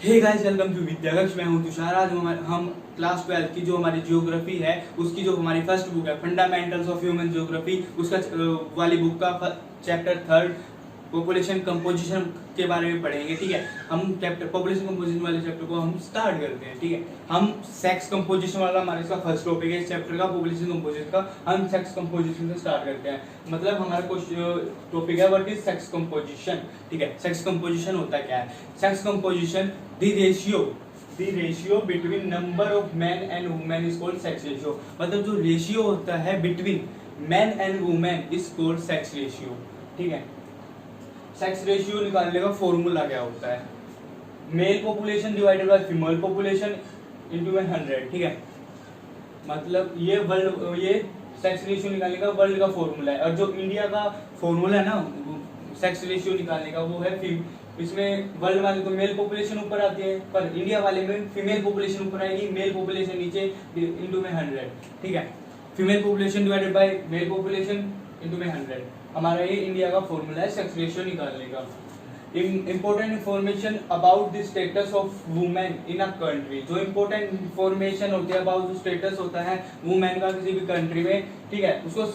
Hey guys, welcome to Vidyagaksh. मैं हूं तुषार। आज हम क्लास 12 की जो हमारी जियोग्राफी है उसकी जो हमारी फर्स्ट बुक है फंडामेंटल्स ऑफ ह्यूमन जियोग्राफी उसका वाली बुक का चैप्टर 3 पॉपुलेशन कंपोजिशन के बारे में पढ़ेंगे। ठीक है, हम चैप्टर पॉपुलेशन कंपोजिशन वाले चैप्टर को हम स्टार्ट करते हैं। ठीक है, हम सेक्स कंपोजिशन वाला हमारा इसका फर्स्ट टॉपिक है इस चैप्टर का, पॉपुलेशन कंपोजिशन का। हम सेक्स कंपोजिशन से स्टार्ट करते हैं। मतलब हमारा टॉपिक है व्हाट इज सेक्स कंपोजिशन। ठीक है, सेक्स कंपोजिशन होता क्या है? Sex composition the ratio between number of man and women is called sex ratio. मतलब जो रेशियो होता है between man and women is called sex ratio. ठीक है, सेक्स रेशियो निकालने का फॉर्मूला क्या होता है? Mail population divided by female population into 100। ठीक है, मतलब ये सेक्स रेशियो निकालने का वर्ल्ड का फॉर्मूला है। और जो इंडिया का फॉर्मूला है ना सेक्स रेशियो निकालने का, वो है इसमें वर्ल्ड वाले तो मेल पॉपुलेशन ऊपर आती है, पर इंडिया वाले में फीमेल पॉपुलेशन ऊपर आएगी, मेल पॉपुलेशन नीचे इनटू में 100। ठीक है, female population divided by mail population into में 100। हमारा ये इंडिया का फॉर्मूला है सेक्स रेशियो निकालने का। Important information about the status of women in a country. जो इम्पोर्टेंट इन्फॉर्मेशन होती है अबाउट जो स्टेटस होता है वुमेन का किसी भी कंट्री में, ठीक है, उसको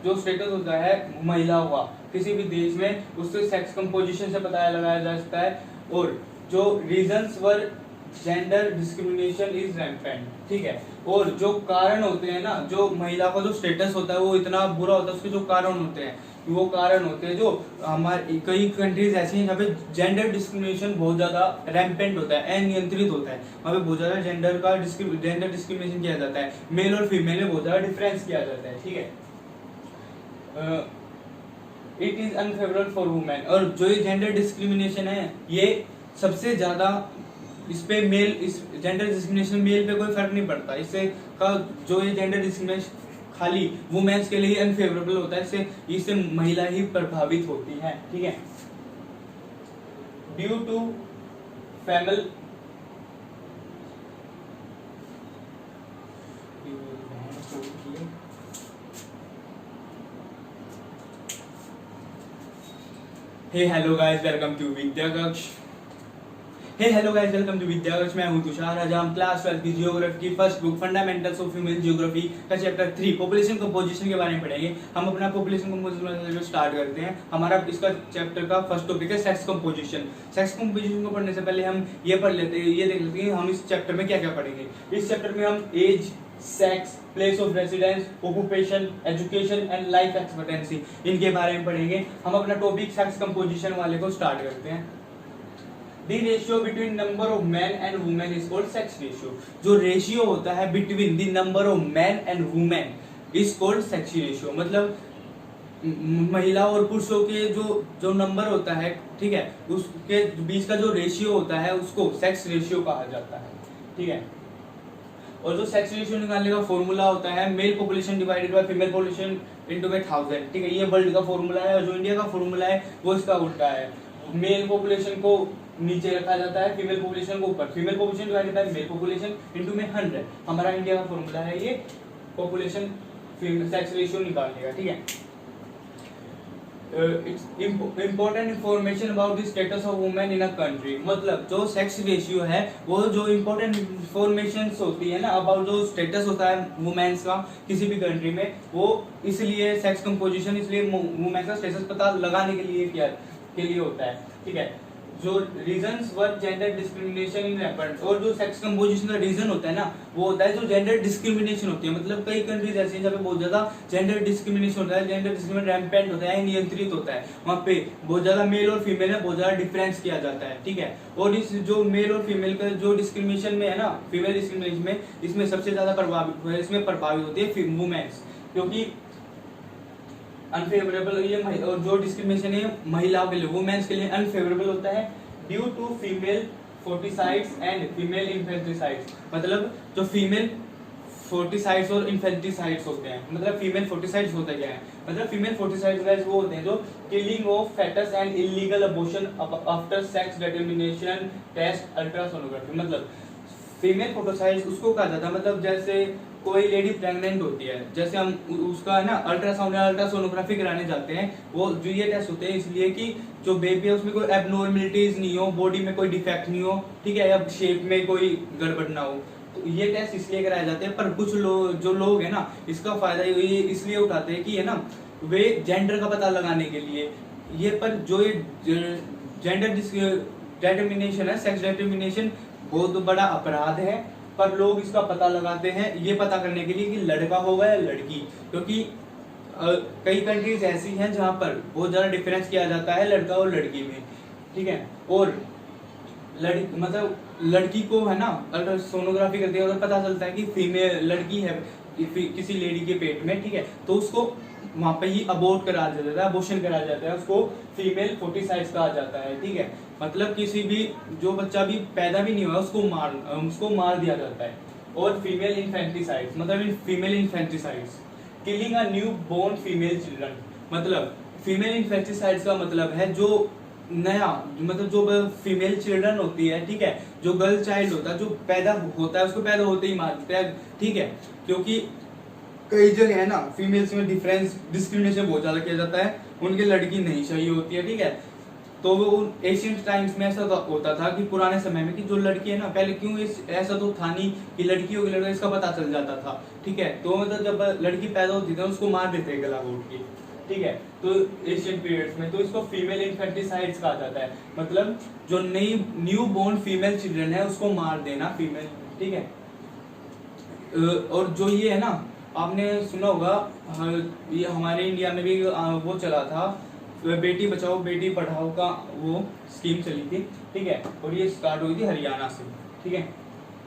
जो स्टेटस होता है महिलाओं का किसी भी देश में, उससे सेक्स कंपोजिशन से पता लगाया जा सकता है। और जो reasons were gender discrimination is rampant. ठीक है, और जो कारण होते हैं ना, जो महिला का जो स्टेटस होता है वो इतना बुरा होता है, उसके जो कारण होते हैं वो कारण होते हैं जो हमारे कई कंट्रीज ऐसी हैं जहाँ पे जेंडर डिस्क्रिमिनेशन बहुत ज्यादा रैम्पेंट होता है, अनियंत्रित होता है। वहाँ पे बहुत ज्यादा जेंडर डिस्क्रिमिनेशन किया जाता है, मेल और फीमेल में बहुत ज्यादा डिफरेंस किया जाता है। ठीक है, it is unfavourable for women. और जो ये जेंडर डिस्क्रिमिनेशन है ये सबसे ज्यादा इस जेंडर डिस्क्रिमिनेशन मेल पे कोई फर्क नहीं पड़ता। इससे का जो ये जेंडर डिस्क्रिमिनेशन खाली वुमेन्स के लिए अनफेवरेबल होता है, इससे महिला ही प्रभावित होती है। ठीक है, due to family hello guys, welcome to Vidyagaksh. मैं हूं तुषार। आज हम क्लास 12 की जियोग्राफी की first book fundamentals of human geography का चैप्टर 3 पॉपुलेशन कंपोजिशन के बारे में पढ़ेंगे। हम अपना पॉपुलेशन कंपोजिशन स्टार्ट करते हैं। हमारा इसका चैप्टर का फर्स्ट टॉपिक है सेक्स कंपोजिशन। सेक्स कंपोजिशन को पढ़ने से पहले हम ये पढ़ लेते हैं, ये देख लेते हैं हम इस चैप्टर में क्या क्या पढ़ेंगे। इस चैप्टर में हम age, sex, place of residence, occupation, education and life expectancy इनके बारे में पढ़ेंगे। हम अपना टॉपिक सेक्स कंपोजिशन वाले को स्टार्ट करते हैं। The ratio between number of men and women is called sex ratio। जो रेशियो होता है between the number of men and women is called sex ratio। मतलब महिला और पुरुषों के जो नंबर होता है, ठीक है, उसके बीच का जो रेशियो होता है उसको सेक्स रेशियो कहा जाता है। ठीक है, और जो सेक्स रेशियो निकालने का फॉर्मूला होता है mail population divided by female population into में 1000। ठीक है, ये वर्ल्ड का फॉर्मूला है, और जो इंडिया का फॉर्मूला है वो इसका उल्टा है। मेल पॉपुलेशन को नीचे रखा जाता है, फीमेल पॉपुलेशन को ऊपर। Female population divided by mail population into में 100। हमारा इंडिया का फॉर्मूला है ये पॉपुलेशन सेक्स रेशियो निकालने का। ठीक है, important information about the status of women in a country. मतलब जो सेक्स रेशियो है वो जो इम्पोर्टेंट इन्फॉर्मेशन होती है ना अबाउट जो स्टेटस होता है वुमेन्स का किसी भी कंट्री में, वो इसलिए सेक्स कंपोजिशन इसलिए वुमेन का स्टेटस पता लगाने के लिए होता है। ठीक है, जो reasons were gender discrimination in rampant. और जो सेक्स कंपोजिशन का रीजन होता है ना वो होता है जो जेंडर डिस्क्रिमिनेशन होती है। मतलब कई कंट्रीज ऐसी हैं जहाँ पे बहुत ज्यादा जेंडर डिस्क्रिमिनेशन होता है, जेंडर डिस्क्रिमिनेशन रैम्पेंट होता है, नियंत्रित होता है। वहाँ पे बहुत ज्यादा मेल और फीमेल में बहुत ज्यादा डिफरेंस किया जाता है। ठीक है, और इस जो मेल और फीमेल का जो डिस्क्रिमिनेशन में है ना, फीमेल डिस्क्रिमिनेशन में इसमें सबसे ज्यादा प्रभावित होती है वुमेन्स, क्योंकि अनफेवरेबल ये और जो डिस्क्रिमिनेशन है महिलाओं के लिए, वुमेन्स के लिए अनफेवरेबल होता है due to female foeticides and female infanticides. मतलब जो फीमेल फोर्टिसाइड्स और इन्फेंटिसाइड्स होते हैं, मतलब फीमेल फोर्टिसाइड्स होता क्या है? मतलब फीमेल फोर्टिसाइड्स वो होते हैं जो killing of foetus and illegal abortion after sex determination test ultrasonography. मतलब फीमेल फोर्टिसाइड्स उसको कहा जाता है, मतलब जैसे कोई लेडी प्रेग्नेंट होती है, जैसे हम उसका है ना अल्ट्रासाउंड या अल्ट्रासोनोग्राफी कराने जाते हैं, वो जो ये टेस्ट होते हैं इसलिए कि जो बेबी है उसमें कोई एबनॉर्मलिटीज नहीं हो, बॉडी में कोई डिफेक्ट नहीं हो, ठीक है, या शेप में कोई गड़बड़ ना हो। तो ये टेस्ट इसलिए कराए जाते हैं। पर कुछ लोग जो लोग है ना इसका फायदा ये इसलिए उठाते हैं कि है ना वे जेंडर का पता लगाने के लिए ये, पर जो ये जेंडर डिटर्मिनेशन है, सेक्स डिटर्मिनेशन बहुत बड़ा अपराध है, पर लोग इसका पता लगाते हैं ये पता करने के लिए कि लड़का होगा या लड़की, क्योंकि कई कंट्रीज ऐसी हैं जहां पर बहुत ज्यादा डिफरेंस किया जाता है लड़का और लड़की में, ठीक है। और मतलब लड़की को है ना अगर सोनोग्राफी करते हैं और पता चलता है कि फीमेल लड़की है किसी लेडी के पेट में, ठीक है, तो उसको वहां पे ही अबॉर्ट करा दिया जाता है, अबॉर्शन करा जाता है, उसको फीमेल फोर्टिसाइड्स कहा जाता है, ठीक है। मतलब किसी भी जो बच्चा भी पैदा भी नहीं हुआ उसको मार दिया जाता है। और फीमेल इन्फेंटिसाइड्स मतलब female infanticides killing a new born female children, मतलब फीमेल इन्फेंटिसाइड्स का मतलब है जो नया मतलब जो फीमेल चिल्ड्रन होती है, ठीक है, जो गर्ल चाइल्ड होता है जो पैदा होता है उसको पैदा होते ही मार देते हैं, ठीक है। क्योंकि कई जगह है ना फीमेल्स में डिस्क्रिमिनेशन बहुत ज्यादा किया जाता है, उनके लड़की नहीं चाहिए होती है, ठीक है। तो वो एशियंट टाइम्स में ऐसा होता था कि पुराने समय में कि जो लड़की है ना पहले क्यों ऐसा तो था नहीं कि लड़की होगी लड़का इसका पता चल जाता था, ठीक है। तो मतलब जब लड़की पैदा होती थी उसको मार देते गला घोट के, ठीक है। तो एशियन पीरियड्स में तो इसको फीमेल इन्फेंटिसाइड्स कहा जाता है, मतलब जो नई न्यू बोर्न फीमेल चिल्ड्रन है उसको मार देना फीमेल, ठीक है। और जो ये है ना आपने सुना होगा ये हमारे इंडिया में भी वो चला था बेटी बचाओ बेटी पढ़ाओ का वो स्कीम चली थी, ठीक है। और ये स्टार्ट हुई थी हरियाणा से, ठीक है।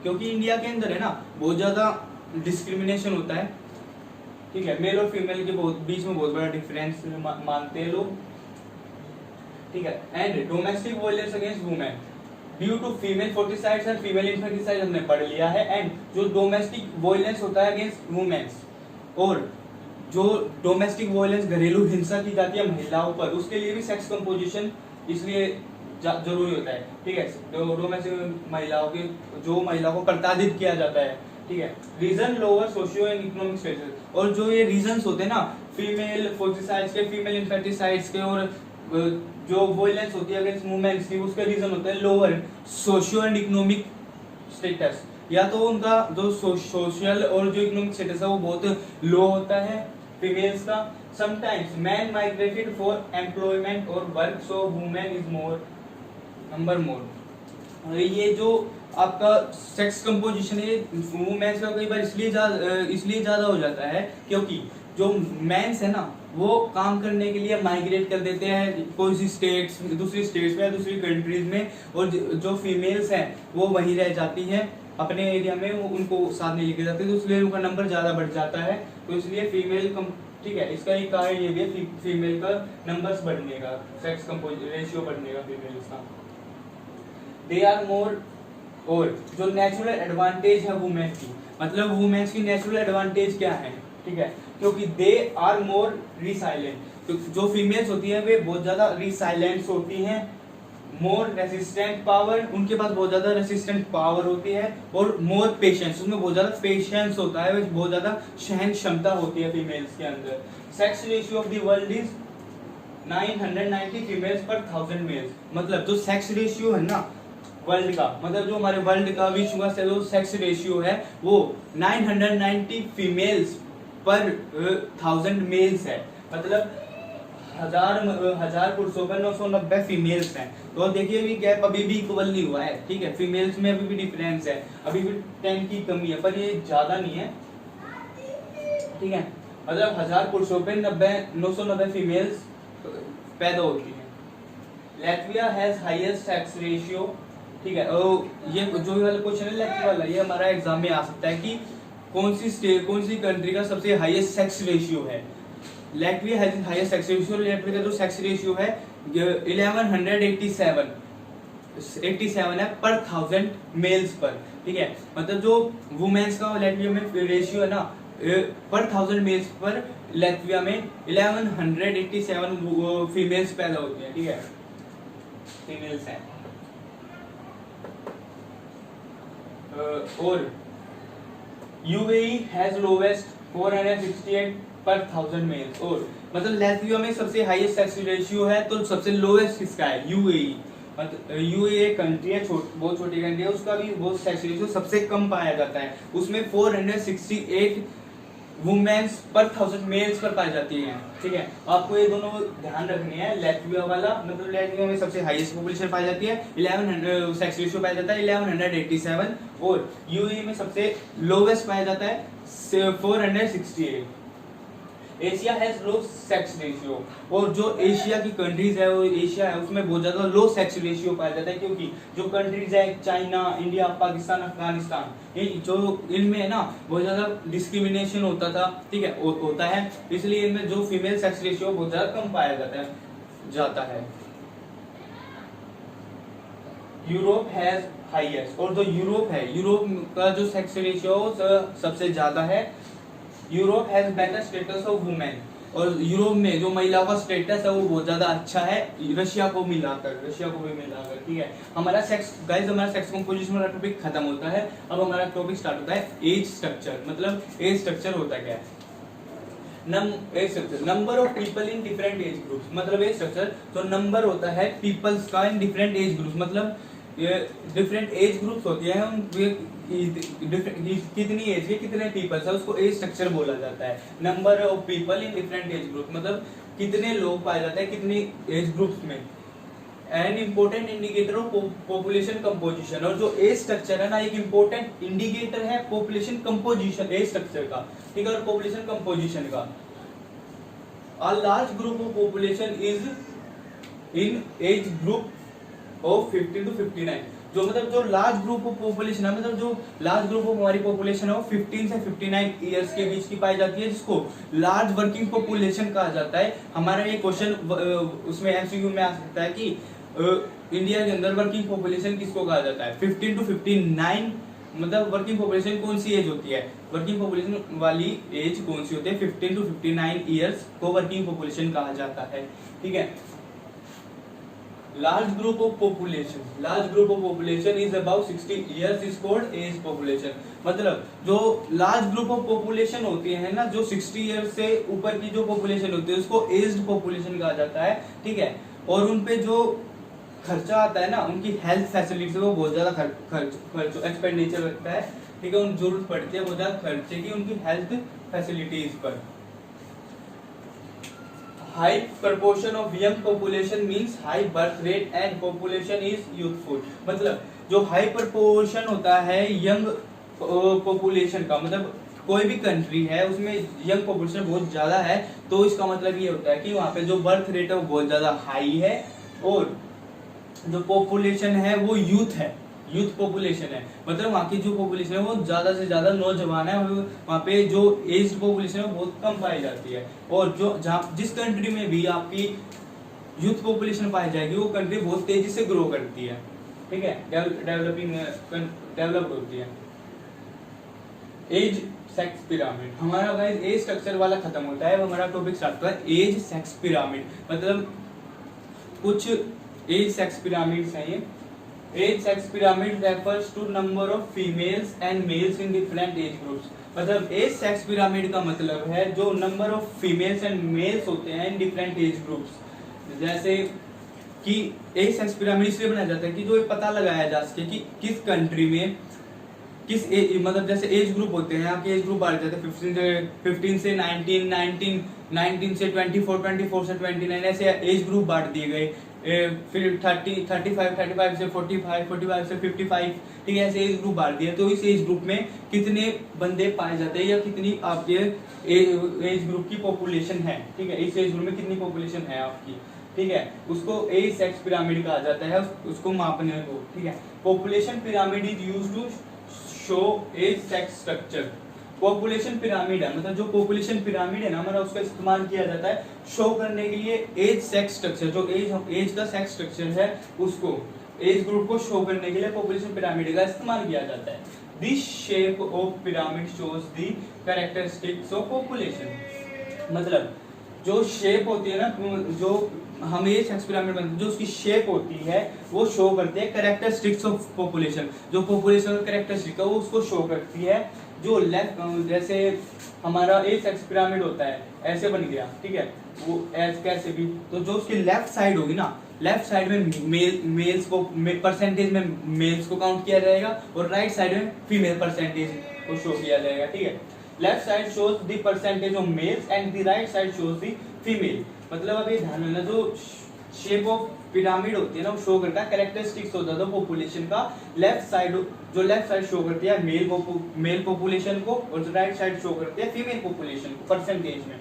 क्योंकि इंडिया के अंदर है ना बहुत ज्यादा डिस्क्रिमिनेशन होता है, ठीक है, मेल और फीमेल के बीच में बहुत बड़ा डिफरेंस मानते हैं लोग, ठीक है। And domestic violence against women due to female foeticides and female infanticides हमने पढ़ लिया है। एंड जो डोमेस्टिक वायलेंस होता है अगेंस्ट वुमेन्स और जो डोमेस्टिक वायलेंस घरेलू हिंसा की जाती है महिलाओं पर, उसके लिए भी सेक्स कंपोजिशन इसलिए जरूरी होता है, ठीक है। तो डोमेस्टिक महिलाओं के जो महिला को प्रताड़ित किया जाता है, ठीक है। Reason lower socio and economic status, और जो ये रीजंस होते हैं ना फीमेल फोर्टिसाइड्स के, फीमेल इन्फेंटिसाइड्स के और जो वायलेंस होती है अगेंस्ट वुमेन्स की, उसका रीजन होता है lower socio and economic status, या तो उनका जो सोशल और जो इकोनॉमिक स्टेटस है वो बहुत लो होता है फीमेल्स का। Sometimes man migrated for employment और work so women is more number more. ये जो आपका सेक्स कंपोजिशन है वुमेन्स का कई बार इसलिए ज्यादा हो जाता है क्योंकि जो मेंस है ना वो काम करने के लिए माइग्रेट कर देते हैं कोई सी स्टेट्स दूसरी स्टेट्स में या दूसरी कंट्रीज में, और जो फीमेल्स हैं वो वहीं रह जाती हैं अपने एरिया में, वो उनको साथ नहीं लेके जाते, तो इसलिए उनका नंबर ज्यादा बढ़ जाता है। तो इसलिए फीमेल ठीक है, इसका एक कारण ये भी है फीमेल का नंबर्स बढ़ने का, सेक्स कंपोजिशन रेशियो बढ़ने का फीमेल का। दे आर मोर, और जो नेचुरल एडवांटेज है वुमेन की, मतलब वुमेन्स की नेचुरल एडवांटेज क्या है, ठीक है, क्योंकि दे आर मोर रिसाइलेंट, तो जो फीमेल्स होती है वे बहुत ज्यादा रिसाइलेंट होती हैं। मोर रेसिस्टेंट पावर, उनके पास बहुत ज्यादा रेसिस्टेंट पावर होती है, और मोर पेशेंस, उसमें बहुत ज्यादा पेशेंस होता है, बहुत ज्यादा सहन क्षमता होती है फीमेल्स के अंदर। Sex ratio of the world is 990 females पर 1000 मेल्स, मतलब जो सेक्स रेशियो है ना वर्ल्ड का, मतलब जो हमारे वर्ल्ड का विश्व का जो सेक्स रेशियो है वो 990 फीमेल्स पर 1000 मेल्स है, मतलब हजार पुरुषों पर 990 फीमेल्स हैं। तो देखिए भी गैप अभी भी इक्वल नहीं हुआ है, ठीक है, फीमेल्स में अभी भी डिफरेंस है, अभी भी 10 की कमी है, पर ये ज्यादा नहीं है, ठीक है, मतलब 1000 पुरुषों पे 990 फीमेल्स पैदा होती है। Latvia has highest sex ratio, ठीक है। ये जो वाला क्वेश्चन है लैटविया वाला, ये हमारा एग्जाम में आ सकता है कि कौन सी कंट्री का सबसे हाईएस्ट सेक्स रेशियो है। Latvia has highest sex ratio, Latvia का जो सेक्स रेशियो है 1187 है पर 1000 मेल्स पर, ठीक है, मतलब जो वुमेन्स का लैटविया में रेशियो है ना पर 1000 मेल्स पर लैटविया में 1187 फीमेल्स पैदा होती है, ठीक है, फीमेल्स हैं। और यूएई हैज लोवेस्ट 468 पर 1000 मेल्स। और मतलब लेटविया में सबसे हाईएस्ट सेक्स रेशियो है, तो सबसे लोवेस्ट किसका है? यूएई। मतलब यूएई एक कंट्री है, बहुत छोटी कंट्री है, उसका भी बहुत सेक्स रेशियो सबसे कम पाया जाता है। उसमें 468 वुमेन्स पर 1000 मेल्स पर पाई जाती हैं। ठीक है, आपको ये दोनों ध्यान रखने हैं। लेटविया वाला मतलब लेटविया में सबसे हाईएस्ट पॉपुलेशन पाई जाती है, 1100 सेक्स रेशियो पाया जाता है 1187, और यूएई में सबसे लोवेस्ट पाया जाता है 468। Asia has low sex ratio, और जो एशिया की कंट्रीज है, वो एशिया है उसमें बहुत ज्यादा लो सेक्स रेशियो पाया जाता है, क्योंकि जो कंट्रीज है चाइना, इंडिया, पाकिस्तान, अफगानिस्तान, ये जो इनमें है ना बहुत ज्यादा डिस्क्रिमिनेशन होता था। ठीक है, होता है, इसलिए इनमें जो फीमेल सेक्स रेशियो बहुत ज्यादा कम पाया जाता है। यूरोप हैज हाईएस्ट, और जो यूरोप है, यूरोप का जो सेक्स रेशियो सबसे ज्यादा है। Europe has better status of women, और यूरोप में जो महिलाओं का स्टेटस है वो बहुत ज्यादा अच्छा है रशिया को भी मिलाकर। ठीक है, हमारा सेक्स गाइस, हमारा सेक्स कंपोजिशन वाला टॉपिक खत्म होता है। अब हमारा टॉपिक स्टार्ट होता है एज स्ट्रक्चर। मतलब एज स्ट्रक्चर होता क्या है? Age structure, number of people in different age groups. मतलब एज स्ट्रक्चर तो नंबर होता है पीपल्स का इन डिफरेंट एज ग्रुप्स। मतलब डिफरेंट एज ग्रुप्स होती है, कितनी एज के कितने पीपल्स है, उसको एज स्ट्रक्चर बोला जाता है। Number of people in different age group, मतलब कितने लोग पाए जाते हैं कितनी एज ग्रुप्स में। An important indicator of population composition, और जो एज स्ट्रक्चर है ना एक इम्पोर्टेंट इंडिकेटर है पॉपुलेशन कंपोजिशन एज स्ट्रक्चर का। ठीक है, और पॉपुलेशन कंपोजिशन का। A large group of population is in age group of 50 to 59। जो मतलब जो लार्ज ग्रुप ऑफ पॉपुलेशन है, मतलब जो लार्ज ग्रुप ऑफ हमारी पॉपुलेशन है वो 15 से 59 ईयर्स के बीच की पाई जाती है, जिसको लार्ज वर्किंग पॉपुलेशन कहा जाता है। हमारा ये क्वेश्चन उसमें एमसीक्यू में आ सकता है कि इंडिया के अंदर वर्किंग पॉपुलेशन किसको कहा जाता है? 15 to 59। मतलब वर्किंग पॉपुलेशन कौन सी एज होती है? वर्किंग पॉपुलेशन वाली एज कौन सी होती है? 15 to 59 ईयर्स को वर्किंग पॉपुलेशन कहा जाता है। ठीक है, large group of population is about 60 years is called age population। मतलब जो large group of population होती है ना, जो 60 years से ऊपर की जो population होती है उसको aged population कहा जाता है। ठीक है, और उनपे जो खर्चा आता है ना, उनकी हेल्थ फैसिलिटीज वो बहुत ज्यादा खर्च एक्सपेंडिचर लगता है। ठीक है, उन जरूरत पड़ती है बहुत ज्यादा खर्चे की उनकी हेल्थ फैसिलिटीज पर। High proportion of young population means high birth rate and population is youthful. मतलब जो हाई प्रपोर्शन होता है यंग पॉपुलेशन का, मतलब कोई भी कंट्री है उसमें यंग पॉपुलेशन बहुत ज्यादा है, तो इसका मतलब ये होता है कि वहाँ पे जो बर्थ रेट है वो बहुत ज्यादा हाई है, और जो पॉपुलेशन है वो यूथ पॉपुलेशन है। मतलब वहाँ की जो पॉपुलेशन है वो ज्यादा से ज्यादा नौजवान है, और वहाँ पे जो एज पॉपुलेशन है वो बहुत कम पाई जाती है। और जो जिस कंट्री में भी आपकी यूथ पॉपुलेशन पाई जाएगी वो कंट्री बहुत तेजी से ग्रो करती है। ठीक है, डेवलप्ड होती है। एज सेक्स पिरामिड, हमारा गाइस एज स्ट्रक्चर वाला खत्म होता है, हमारा टॉपिक स्टार्ट होता है एज सेक्स पिरामिड। मतलब कुछ एज सेक्स पिरामिड्स हैं ये। Age sex pyramid refers to number of females and males in different age groups. मतलब एज सेक्स पिरामिड का मतलब है जो number of females and males होते हैं इन डिफरेंट एज ग्रुप्स। जैसे कि एज सेक्स पिरामिड इसलिए बनाया जाता है कि जो ये पता लगाया जा सके कि किस कंट्री में किस मतलब जैसे एज ग्रुप होते हैं, आपके एज ग्रुप बांटे जाते हैं 15 से 19 से 24, 24 से 29, ऐसे एज ग्रुप बांट दिए गए। फिर 35 से 45, 45 से 55, ठीक है, ऐसे एज ग्रुप बांट दिए। तो इस एज ग्रुप में कितने बंदे पाए जाते हैं या कितनी आपके एज ग्रुप की पॉपुलेशन है। ठीक है, इस एज ग्रुप में कितनी पॉपुलेशन है आपकी। ठीक है, उसको एज सेक्स पिरामिड कहा जाता है, उसको मापने को। ठीक है, population pyramid is used to show age sex structure. Population pyramid है, मतलब जो पॉपुलेशन पिरामिड है ना हमारा, उसका इस्तेमाल किया जाता है शो करने के लिए एज सेक्स स्ट्रक्चर, जो एज का सेक्स स्ट्रक्चर है उसको एज ग्रुप को शो करने के लिए पॉपुलेशन पिरामिड का इस्तेमाल किया जाता है। This shape of pyramid shows the characteristics of population. मतलब जो शेप होती है ना, जो हम ये सेक्स पिरामिड बनते हैं, जो उसकी शेप होती है वो शो करती है कैरेक्टरिस्टिक्स ऑफ पॉपुलेशन। जो पॉपुलेशन का कैरेक्टरिस्टिक है वो उसको शो करती है जो लेफ्ट, जैसे हमारा ए सेक्स पिरामिड होता है, ऐसे बन गया, ठीक है, वो ऐसे कैसे भी, तो जो उसकी लेफ्ट साइड होगी ना, लेफ्ट साइड में मेल्स को परसेंटेज में मेल्स को काउंट किया जाएगा और राइट साइड में फीमेल परसेंटेज को शो किया जाएगा, ठीक है। Left side shows the percentage of males and the right side shows the female. मतलब अब ये ध्यान रखना, जो शेप ऑफ पिरामिड होती है ना, वो शो करता है कैरेक्टरिस्टिक्स होता है पॉपुलेशन का। लेफ्ट साइड, जो लेफ्ट साइड शो करती है मेल पॉपुलेशन को, और जो राइट साइड शो करती है फीमेल पॉपुलेशन को परसेंटेज में।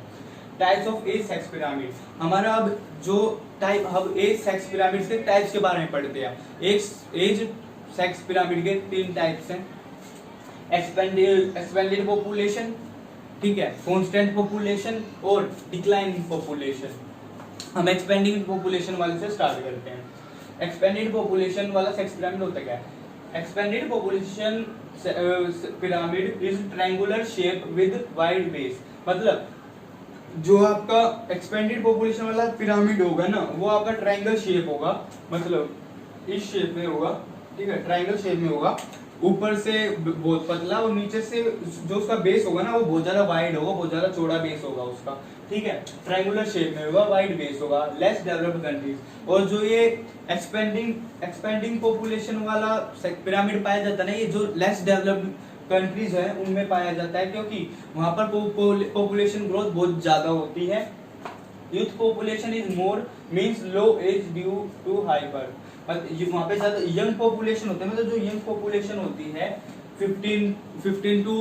Types of age sex pyramid. हमारा अब जो टाइप, हम एज सेक्स पिरामिड के टाइप्स के बारे में पढ़ते हैं। एज सेक्स पिरामिड के 3 टाइप्स हैं। एक्सपेंडेड पॉपुलेशन, ठीक है, कांस्टेंट पॉपुलेशन और डिक्लाइनिंग पॉपुलेशन। हम एक्सपेंडिंग पॉपुलेशन वाले से स्टार्ट करते हैं। एक्सपेंडेड पॉपुलेशन वाला सेक्स पिरामिड होता क्या है? Expanded population pyramid is triangular shape with wide base. मतलब जो आपका एक्सपेंडेड पॉपुलेशन वाला पिरामिड होगा ना, वो आपका ट्रायंगल शेप होगा, मतलब इस शेप में होगा, ठीक है, ट्रायंगल शेप में होगा। ऊपर से बहुत पतला और नीचे से जो उसका बेस होगा ना, वो बहुत ज्यादा वाइड होगा, बहुत ज्यादा चौड़ा बेस होगा उसका, ठीक है, ट्रायंगुलर शेप में होगा, वाइड बेस होगा। लेस डेवलप्ड कंट्रीज, और जो ये एक्सपेंडिंग पॉपुलेशन वाला पिरामिड पाया जाता है ना, ये जो लेस डेवलप्ड कंट्रीज है उनमें पाया जाता है, क्योंकि वहां पर पॉपुलेशन ग्रोथ बहुत ज्यादा होती है। Youth population is more means low age due to hyper, वहां पे ज्यादा यंग पॉपुलेशन होता है। मतलब जो यंग पॉपुलेशन होती है 15 टू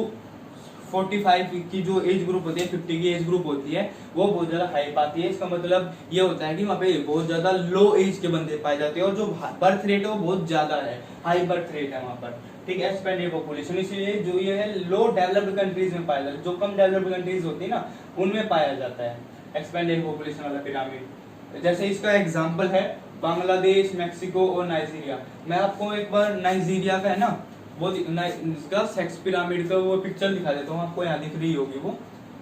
45 की जो एज ग्रुप होती है, 50 की एज ग्रुप होती है, वो बहुत ज्यादा हाई पाती है। इसका मतलब ये होता है कि वहाँ पे बहुत ज्यादा लो एज के बंदे पाए जाते हैं, और जो बर्थ रेट है वो बहुत ज्यादा है, हाई बर्थ रेट है वहाँ पर, ठीक है, एक्सपेंडेड पॉपुलेशन। इसलिए जो ये है लो डेवलप्ड कंट्रीज में पाया जाता है, जो कम डेवलप्ड कंट्रीज होती है ना, उनमें पाया जाता है एक्सपेंडेड पॉपुलेशन वाला पिरामिड। जैसे इसका एग्जांपल है बांग्लादेश, मेक्सिको और नाइजीरिया। मैं आपको एक बार नाइजीरिया का है ना, वो इसका सेक्स पिरामिड का वो पिक्चर दिखा देता हूँ, आपको यहाँ दिख रही होगी वो,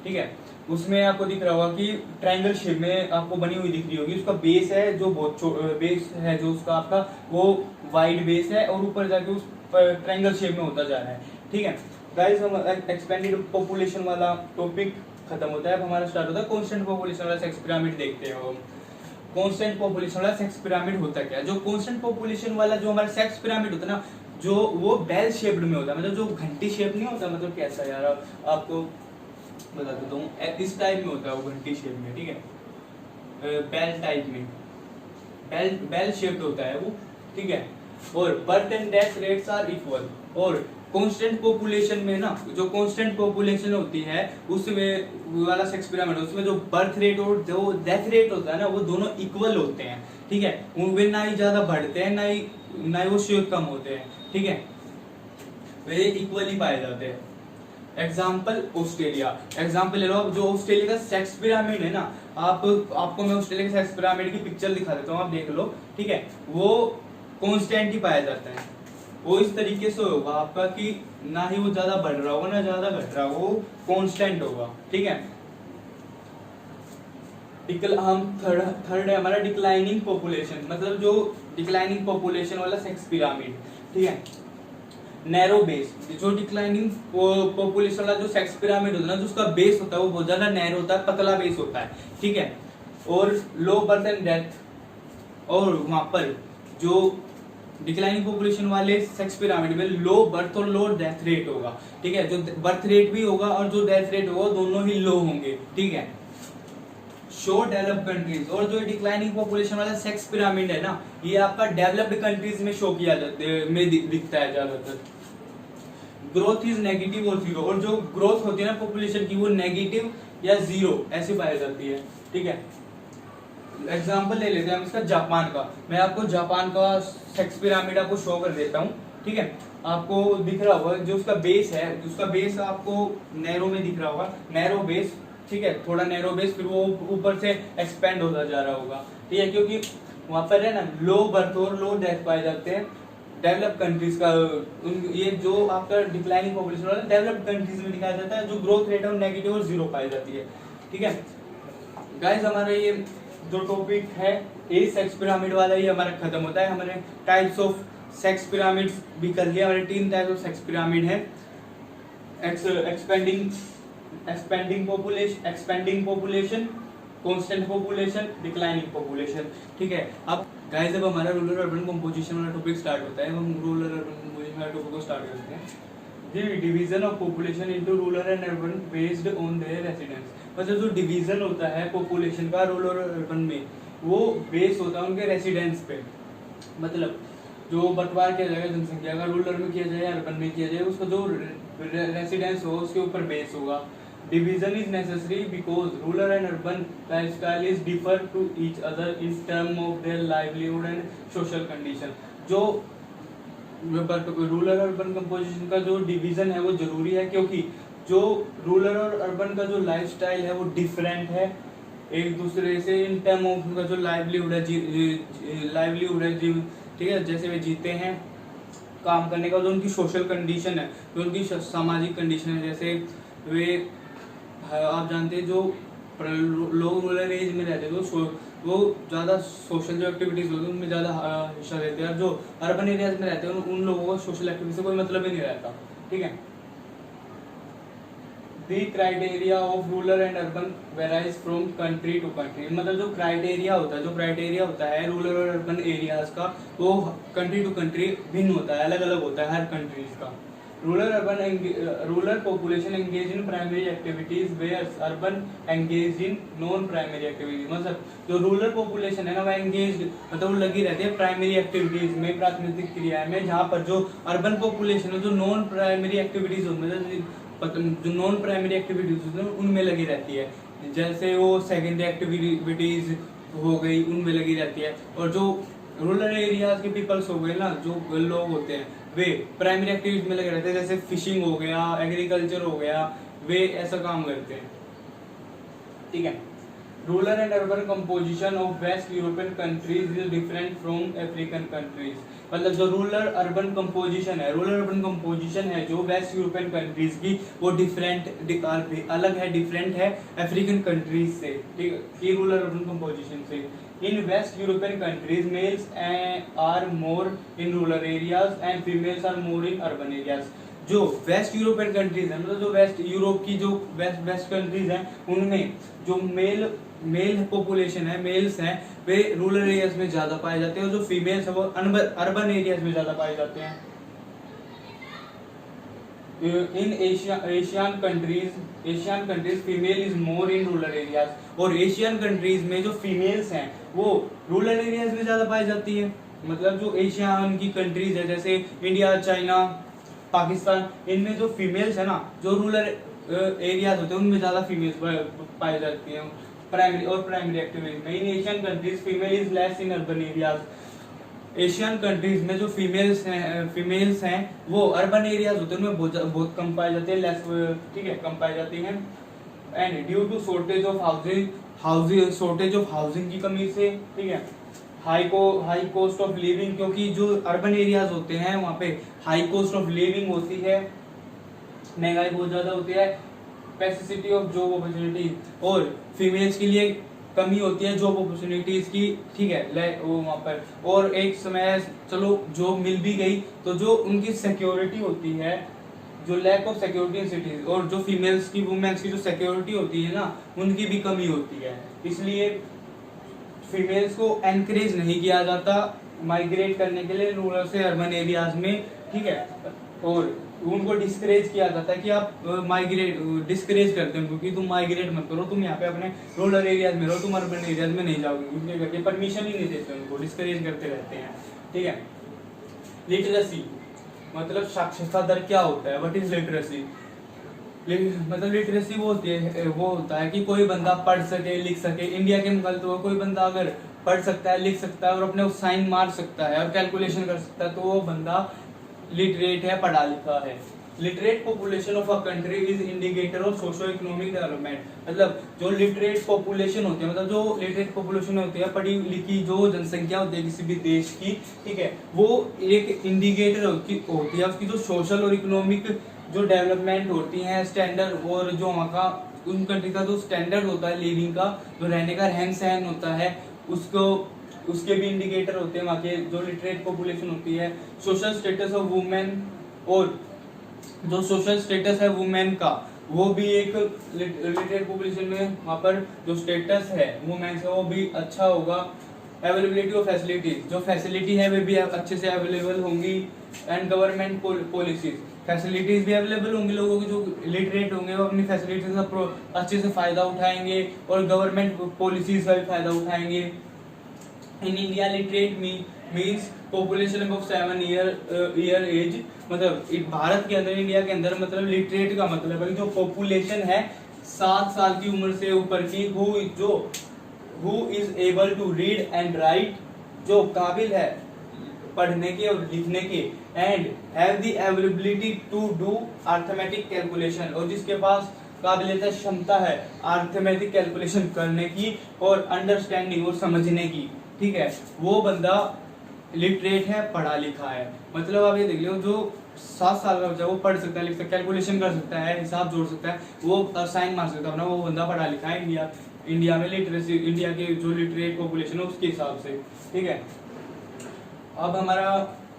ठीक है। उसमें आपको दिख रहा होगा कि ट्रायंगल शेप में आपको बनी हुई दिख रही होगी। उसका बेस है जो बहुत बेस है जो उसका आपका, वो वाइड बेस है, और ऊपर जाके उस ट्रायंगल शेप में होता जा रहा है, ठीक है। गाइस, हम एक्सपेंडेड पॉपुलेशन वाला टॉपिक खत्म होता है, अब हमारा स्टार्ट होता है कांस्टेंट पॉपुलेशन वाला सेक्स पिरामिड। देखते हैं हम कांस्टेंट पॉपुलेशन वाला सेक्स पिरामिड होता क्या है। जो कांस्टेंट पॉपुलेशन वाला जो हमारा सेक्स पिरामिड होता है ना, जो वो बेल शेप्ड में होता है, मतलब जो घंटी शेप नहीं होता, मतलब कैसा यार, आपको बता देता हूँ, इस टाइप में होता है वो घंटी शेप में, ठीक है, बेल टाइप में, बेल शेप्ड होता है वो, ठीक है। और birth and death rates are equal. और कांस्टेंट पॉपुलेशन में ना, जो कांस्टेंट पॉपुलेशन होती है उसमें वाला सेक्स पिरामिड, उसमें जो बर्थ रेट और जो डेथ रेट होता है ना, वो दोनों इक्वल होते हैं, ठीक है। वे ना ही ज्यादा बढ़ते हैं, ना ही वो शेप कम होते हैं, ठीक है, वे इक्वली पाए जाते हैं। एग्जाम्पल ऑस्ट्रेलिया, एग्जाम्पल ले लो। जो ऑस्ट्रेलिया का सेक्स पिरामिड है ना, आपको मैं ऑस्ट्रेलिया के सेक्स पिरामिड की पिक्चर दिखा देता हूँ, आप देख लो, ठीक है। वो कांस्टेंट ही पाया जाता है, वो इस तरीके से होगा आपका कि ना ही वो ज्यादा बढ़ रहा होगा ना ज्यादा घट रहा होगा, वो कांस्टेंट होगा, ठीक है। हम थर्ड है हमारा डिक्लाइनिंग पॉपुलेशन, मतलब जो डिक्लाइनिंग पॉपुलेशन वाला सेक्स पिरामिड, ठीक है। नैरो बेस, जो डिक्लाइनिंग पॉपुलेशन वाला जो सेक्स पिरामिड होता है ना, जो उसका बेस होता है वो बहुत ज्यादा नैरो होता है, पतला बेस होता है, ठीक है। और लो बर्थ एंड डेथ, और वहां पर जो डिक्लाइनिंग पॉपुलेशन वाले सेक्स पिरामिड में लो बर्थ और लो डेथ रेट होगा, ठीक है। जो बर्थ रेट भी होगा और जो डेथ रेट होगा दोनों ही लो होंगे, ठीक है। शो डेवलप्ड कंट्रीज, और जो डिक्लाइनिंग पॉपुलेशन वाला सेक्स पिरामिड है ना, ये आपका डेवलप्ड कंट्रीज में शो किया जाता है, में दिखता है ज्यादातर। ग्रोथ इज नेगेटिव और जीरो, और जो ग्रोथ होती है ना पॉपुलेशन की, वो नेगेटिव या जीरो ऐसे पाई जाती है, ठीक है। एग्जाम्पल ले लेते हैं हम इसका जापान का। मैं आपको जापान का सेक्स पिरामिड आपको शो कर देता हूँ, ठीक है। आपको दिख रहा होगा जो उसका बेस है, उसका बेस आपको नैरो में दिख रहा होगा, नैरो बेस, ठीक है, थोड़ा नैरो बेस, फिर वो ऊपर से एक्सपेंड होता जा रहा होगा, ठीक है, क्योंकि वहां पर है ना लो बर्थ और लो डेथ पाए जाते हैं डेवलप कंट्रीज का। ये जो आपका डिक्लाइनिंग पॉपुलेशन वाला डेवलप्ड कंट्रीज में दिखाया जाता है, जो ग्रोथ रेट है वो नेगेटिव और जीरो पाई जाती है, ठीक है। गाइस, हमारा ये जो टॉपिक है ए सेक्स पिरामिड वाला, ये हमारा खत्म होता है। हमारे टाइप्स ऑफ सेक्स पिरामिड्स भी कर लिया, हमारे 3 टाइप्स ऑफ सेक्स पिरामिड है। Expanding population, constant population, declining population. ठीक है, अब गाइस जब हमारा रूरल अर्बन कंपोजिशन वाला टॉपिक स्टार्ट होता है, हम रूरल अर्बन कंपोजिशन वाला टॉपिक को स्टार्ट करते हैं। The division of population into rural and urban based on their residence, मतलब जो डिवीजन होता है पॉपुलेशन का रूरल और अर्बन में, वो बेस होता है उनके रेसिडेंस पे। मतलब जो बंटवार किया जाएगा जनसंख्या का, रूरल में किया जाए, अर्बन में किया जाए, उसका जो रेसिडेंस होगा उसके ऊपर बेस होगा। Division is necessary because rural and urban lifestyle is differ to each other in terms of their livelihood and social condition। जो रूरल अर्बन कंपोजिशन का जो डिवीजन है वो जरूरी है, क्योंकि जो रूरल और अर्बन का जो लाइफस्टाइल है वो डिफरेंट है एक दूसरे से इन टर्म ऑफ उनका जो लाइवलीहुड है, ठीक है, जैसे वे जीते हैं, काम करने का जो उनकी सोशल कंडीशन है, जो उनकी सामाजिक कंडीशन है, जैसे वे आप जानते हैं जो लोग रूरल एरिया में रहते हैं तो वो ज़्यादा सोशल जो एक्टिविटीज़ होती है उनमें ज़्यादा हिस्सा लेते हैं, और जो अर्बन एरियाज में रहते हैं उन लोगों को सोशल एक्टिविटी से कोई मतलब ही नहीं रहता। ठीक है, the criteria of rural and urban varies from country to country, मतलब जो क्राइटेरिया होता है रूरल और अर्बन एरियाज का, वो कंट्री टू कंट्री भिन्न होता है, अलग अलग होता है हर कंट्रीज का। Rural population engage in primary activities whereas urban engage in non primary activities, मतलब जो रूरल पॉपुलेशन है ना, वो एंगेज मतलब वो लगी रहती है प्राइमरी एक्टिविटीज में, प्राथमिक क्रियाएं में, जहाँ पर जो अर्बन पॉपुलेशन है जो नॉन प्राइमरी एक्टिविटीज जो नॉन प्राइमरी एक्टिविटीज उनमें लगी रहती है, जैसे वो सेकेंडरी एक्टिविटीज हो गई उनमें लगी रहती है। और जो रूरल एरियाज के पीपल्स हो गए ना, जो लोग होते हैं वे प्राइमरी एक्टिविटीज में लगे रहते हैं, जैसे फिशिंग हो गया, एग्रीकल्चर हो गया, वे ऐसा काम करते हैं। ठीक है, rural and urban composition of waste European countries is different from African countries, मतलब जो रूरल अर्बन कंपोजिशन है जो वेस्ट यूरोपियन कंट्रीज की, वो अलग है, डिफरेंट है अफ्रीकन कंट्रीज से, ठीक है, रूरल अर्बन कंपोजिशन से। In West European countries, males are more in rural areas and females are more in urban areas। जो वेस्ट यूरोपियन कंट्रीज हैं, मतलब जो वेस्ट यूरोप की जो वेस्ट कंट्रीज हैं, उनमें जो मेल पॉपुलेशन है, मेल्स हैं, वे रूरल एरियाज में ज्यादा पाए जाते हैं, और जो फीमेल्स है वो अर्बन एरियाज में ज्यादा पाए जाते हैं। इन Asian countries female is more in rural areas, और एशियन कंट्रीज में जो फीमेल्स हैं वो रूरल एरियाज में ज्यादा पाई जाती है। मतलब जो एशियन की कंट्रीज है, जैसे इंडिया, चाइना, पाकिस्तान, इनमें जो फीमेल्स है ना, जो रूरल एरियाज होते हैं उनमें ज्यादा फीमेल्स पाई जाती हैं प्राइमरी एक्टिविटीज में। इन Asian countries female is less in urban areas, Asian countries में जो फीमेल्स हैं वो अर्बन एरियाज होते हैं उनमें बहुत कम पाई जाती है, लेस, ठीक है, कम पाई जाती हैं। And due to shortage of housing की कमी से, ठीक है, हाई कॉस्ट ऑफ लिविंग, क्योंकि जो अर्बन एरियाज होते हैं वहाँ पे हाई कॉस्ट ऑफ लिविंग होती है, महंगाई बहुत ज्यादा होती है, स्पेसिसिटी ऑफ जॉब अपॉर्चुनिटीज, और फीमेल्स के लिए कमी होती है जॉब अपॉर्चुनिटीज की, ठीक है, वो वहाँ पर, और एक समय चलो जॉब मिल भी गई तो जो उनकी सिक्योरिटी होती है, जो lack of security in cities, और जो फीमेल्स की वुमेन्स की जो सिक्योरिटी होती है ना, उनकी भी कमी होती है, इसलिए फीमेल्स को एनकरेज नहीं किया जाता माइग्रेट करने के लिए रूरल से अर्बन एरियाज में, ठीक है, और उनको डिस्करेज किया जाता है कि आप डिस्करेज करते हैं क्योंकि तुम माइग्रेट मत करो, तुम यहाँ पे अपने रूरल एरियाज में रहो, तुम अर्बन एरियाज में नहीं जाओगे, उनके करके परमिशन ही नहीं देते, उनको डिस्करेज करते रहते हैं। ठीक है, लिटरेसी मतलब साक्षरता दर क्या होता है, व्हाट इज लिटरेसी? मतलब लिटरेसी वो होता है कि कोई बंदा पढ़ सके, लिख सके। इंडिया के मुकाबले तो कोई बंदा अगर पढ़ सकता है, लिख सकता है और अपने साइन मार सकता है और कैलकुलेशन कर सकता है तो वो बंदा लिटरेट है, पढ़ा लिखा है। Literate population of a country is indicator of socio economic development, मतलब जो लिटरेट पॉपुलेशन होती है, मतलब जो लिटरेट पॉपुलेशन होती है, पढ़ी लिखी जो जनसंख्या होती है किसी भी देश की, ठीक है, वो एक इंडिकेटर होती है उसकी जो सोशल और इकोनॉमिक जो डेवलपमेंट होती है, स्टैंडर्ड, और जो वहाँ का उन कंट्री का जो स्टैंडर्ड होता है लिविंग का, जो रहने का रहन सहन होता है, उसके भी इंडिकेटर होते हैं वहाँ के जो लिटरेट पॉपुलेशन होती है। सोशल स्टेटस ऑफ वुमेन और जो सोशल स्टेटस है वुमेन का, वो भी एक लिटरेट पॉपुलेशन में वहाँ पर जो स्टेटस है वुमेन का वो भी अच्छा होगा। अवेलेबिलिटी ऑफ फैसिलिटीज, जो फैसिलिटी है वे भी अच्छे से अवेलेबल होंगी। एंड गवर्नमेंट पॉलिसीज, फैसिलिटीज भी अवेलेबल होंगी, लोगों के जो लिटरेट होंगे वो अपनी फैसिलिटीज का अच्छे से फायदा उठाएंगे और गवर्नमेंट पॉलिसीज का भी फायदा उठाएंगे। In India literate means population of 7 year age, मतलब भारत के अंदर, इंडिया के अंदर मतलब लिटरेट का मतलब है जो पॉपुलेशन है 7 साल की उम्र से ऊपर की, who is able to read and write, जो काबिल है पढ़ने के और लिखने के, and have the ability to do arithmetic calculation, और जिसके पास काबिलियत क्षमता है अर्थमेटिक कैलकुलेशन करने की और अंडरस्टैंडिंग और समझने की, ठीक है, वो बंदा लिटरेट है, पढ़ा लिखा है। मतलब आप ये देख लो, जो 7 साल का बच्चा वो पढ़ सकता है, लिख सकता है, कैलकुलेशन कर सकता है, हिसाब जोड़ सकता है, वो साइन मार सकता है अपना, वो बंदा पढ़ा लिखा है। इंडिया में लिटरेसी, इंडिया के जो लिटरेट पॉपुलेशन है उसके हिसाब से, ठीक है। अब हमारा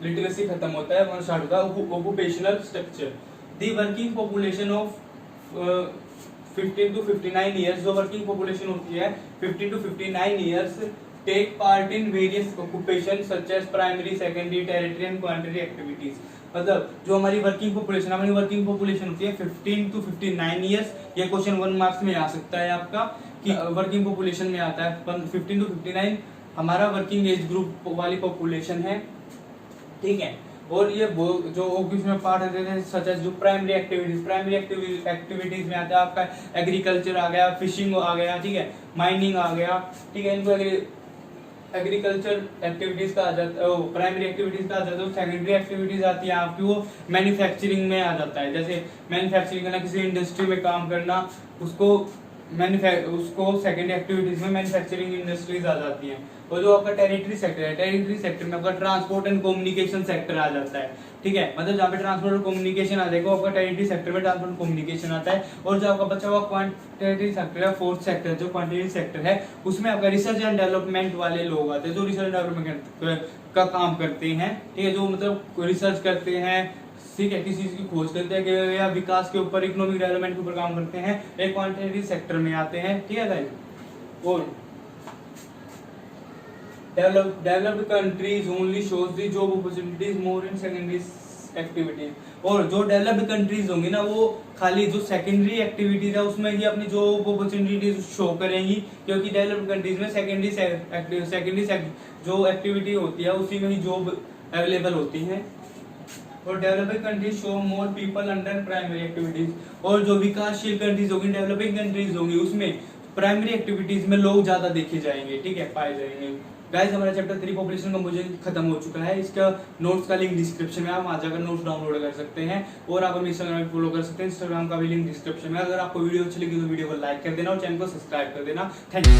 लिटरेसी खत्म होता है, स्टार्ट होता है occupational structure. The working population of 15 to 59 years, जो वर्किंग पॉपुलेशन होती है 15 to 59 years, take part in various occupation such as primary, secondary, tertiary and quantity activities. मतलब जो हमारी वर्किंग पॉपुलेशन होती है 15 to 59 ईयर्स, ये क्वेश्चन 1 मार्क्स में आ सकता है आपका कि वर्किंग पॉपुलेशन में आता है 15 to 59 हमारा वर्किंग एज ग्रुप वाली पॉपुलेशन है, ठीक है। और ये जो ऑक्यूपेशनल पार्ट है सच एज जो प्राइमरी एक्टिविटीज में आता है आपका एग्रीकल्चर आ गया, फिशिंग आ गया, ठीक है, माइनिंग आ गया, ठीक है, इनको एग्रीकल्चर एक्टिविटीज का आ जाता है, प्राइमरी एक्टिविटीज का आ जाता है। सेकेंडरी एक्टिविटीज आती है आपकी, वो मैन्युफैक्चरिंग में आ जाता है, जैसे मैन्युफैक्चरिंग करना, किसी इंडस्ट्री में काम करना, उसको सेकेंडरी एक्टिविटीज में मैन्युफैक्चरिंग इंडस्ट्रीज आ जाती हैं। और जो आपका टेरिटरी सेक्टर है, टेरिटरी सेक्टर में आपका ट्रांसपोर्ट एंड कम्युनिकेशन सेक्टर आ जाता है, ठीक है, मतलब जहाँ पे ट्रांसपोर्ट और कम्युनिकेशन आ जाएगा आपका टेरिटरी सेक्टर में ट्रांसपोर्ट और कम्युनिकेशन आता है। और जो आपका बचा हुआ क्वांटिटी सेक्टर है, 4th सेक्टर जो क्वांटिटी सेक्टर है, उसमें आपका रिसर्च एंड डेवलपमेंट वाले लोग आते हैं, जो रिसर्च एंड डेवलपमेंट का काम करते हैं, ठीक है, जो मतलब रिसर्च करते हैं, ठीक है, किसी चीज की खोज करते हैं या विकास के ऊपर, इकोनॉमिक डेवलपमेंट के ऊपर काम करते हैं, एक क्वांटिटी सेक्टर में आते हैं, ठीक है गाइस। और developed countries only shows the job opportunities more in secondary activities. और जो डेवलप्ड कंट्रीज होंगी ना, वो खाली जो सेकेंडरी एक्टिविटीज है उसमें ही अपनी जॉब अपॉर्चुनिटीज शो करेंगी, क्योंकि डेवलप्ड कंट्रीज में सेकेंडरी जो एक्टिविटी होती है उसी में ही जॉब अवेलेबल होती है। और developing countries show more people under primary activities. और जो विकासशील कंट्रीज होगी, डेवलपिंग कंट्रीज होंगी, उसमें प्राइमरी एक्टिविटीज में लोग ज्यादा देखे जाएंगे, ठीक है, पाए जाएंगे। गाइस हमारा चैप्टर 3 पॉपुलेशन कंपोजिशन खत्म हो चुका है। इसका नोट्स का लिंक डिस्क्रिप्शन में, आप वहां जाकर नोट्स डाउनलोड कर सकते हैं और आप हमें इंस्टाग्राम पे फॉलो कर सकते हैं, इंस्टाग्राम का भी लिंक डिस्क्रिप्शन में। अगर आपको वीडियो अच्छी लगी तो वीडियो को लाइक कर देना और चैनल को सब्सक्राइब कर देना। Thank you.